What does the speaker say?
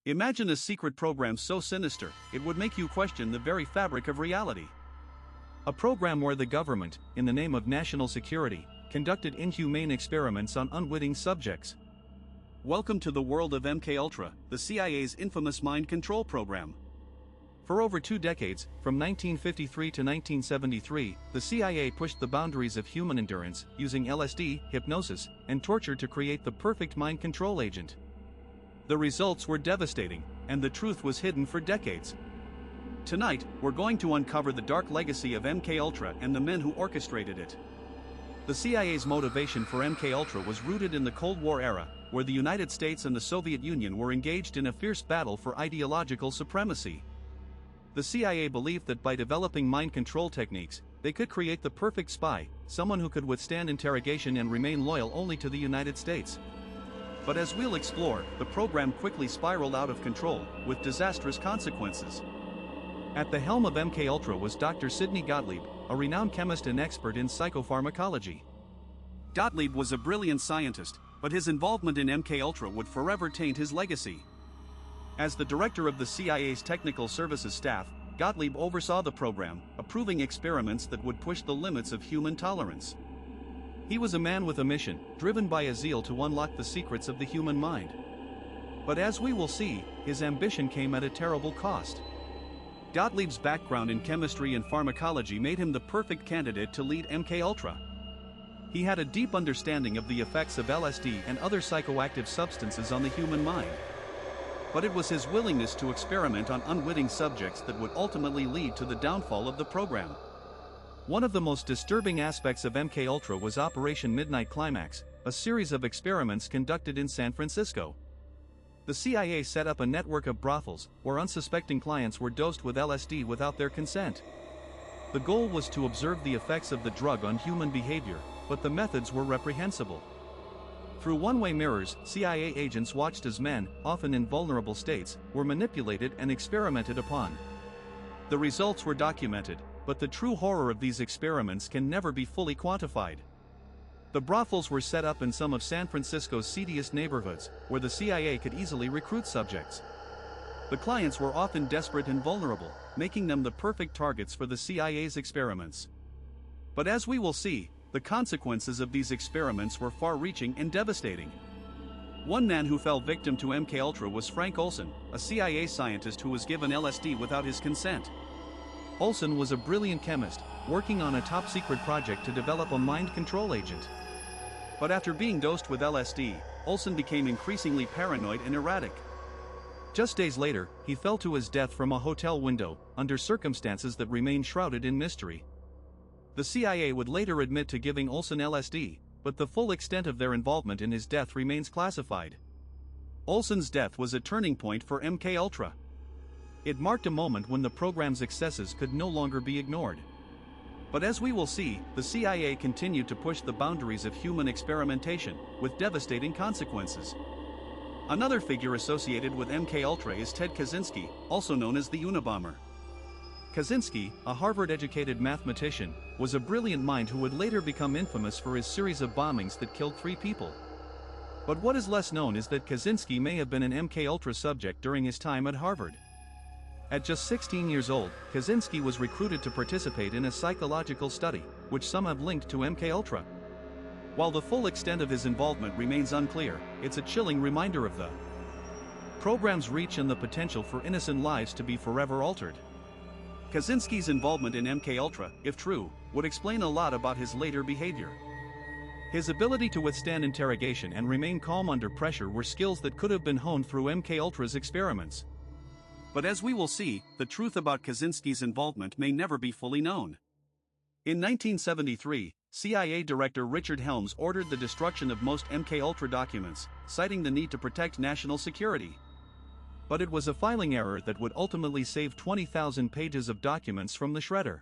Imagine a secret program so sinister, it would make you question the very fabric of reality. A program where the government, in the name of national security, conducted inhumane experiments on unwitting subjects. Welcome to the world of MKUltra, the CIA's infamous mind control program. For over 2 decades, from 1953 to 1973, the CIA pushed the boundaries of human endurance, using LSD, hypnosis, and torture to create the perfect mind control agent. The results were devastating, and the truth was hidden for decades. Tonight, we're going to uncover the dark legacy of MKUltra and the men who orchestrated it. The CIA's motivation for MKUltra was rooted in the Cold War era, where the United States and the Soviet Union were engaged in a fierce battle for ideological supremacy. The CIA believed that by developing mind control techniques, they could create the perfect spy, someone who could withstand interrogation and remain loyal only to the United States. But as we'll explore, the program quickly spiraled out of control, with disastrous consequences. At the helm of MKUltra was Dr. Sidney Gottlieb, a renowned chemist and expert in psychopharmacology. Gottlieb was a brilliant scientist, but his involvement in MKUltra would forever taint his legacy. As the director of the CIA's technical services staff, Gottlieb oversaw the program, approving experiments that would push the limits of human tolerance. He was a man with a mission, driven by a zeal to unlock the secrets of the human mind. But as we will see, his ambition came at a terrible cost. Gottlieb's background in chemistry and pharmacology made him the perfect candidate to lead MKUltra. He had a deep understanding of the effects of LSD and other psychoactive substances on the human mind. But it was his willingness to experiment on unwitting subjects that would ultimately lead to the downfall of the program. One of the most disturbing aspects of MKUltra was Operation Midnight Climax, a series of experiments conducted in San Francisco. The CIA set up a network of brothels, where unsuspecting clients were dosed with LSD without their consent. The goal was to observe the effects of the drug on human behavior, but the methods were reprehensible. Through one-way mirrors, CIA agents watched as men, often in vulnerable states, were manipulated and experimented upon. The results were documented, but the true horror of these experiments can never be fully quantified. The brothels were set up in some of San Francisco's seediest neighborhoods, where the CIA could easily recruit subjects. The clients were often desperate and vulnerable, making them the perfect targets for the CIA's experiments. But as we will see, the consequences of these experiments were far-reaching and devastating. One man who fell victim to MKUltra was Frank Olson, a CIA scientist who was given LSD without his consent. Olson was a brilliant chemist, working on a top-secret project to develop a mind control agent. But after being dosed with LSD, Olson became increasingly paranoid and erratic. Just days later, he fell to his death from a hotel window, under circumstances that remain shrouded in mystery. The CIA would later admit to giving Olson LSD, but the full extent of their involvement in his death remains classified. Olson's death was a turning point for MKUltra. It marked a moment when the program's excesses could no longer be ignored. But as we will see, the CIA continued to push the boundaries of human experimentation, with devastating consequences. Another figure associated with MKUltra is Ted Kaczynski, also known as the Unabomber. Kaczynski, a Harvard-educated mathematician, was a brilliant mind who would later become infamous for his series of bombings that killed 3 people. But what is less known is that Kaczynski may have been an MKUltra subject during his time at Harvard. At just 16 years old, Kaczynski was recruited to participate in a psychological study, which some have linked to MKUltra. While the full extent of his involvement remains unclear, it's a chilling reminder of the program's reach and the potential for innocent lives to be forever altered. Kaczynski's involvement in MKUltra, if true, would explain a lot about his later behavior. His ability to withstand interrogation and remain calm under pressure were skills that could have been honed through MKUltra's experiments. But as we will see, the truth about Kaczynski's involvement may never be fully known. In 1973, CIA Director Richard Helms ordered the destruction of most MKUltra documents, citing the need to protect national security. But it was a filing error that would ultimately save 20,000 pages of documents from the shredder.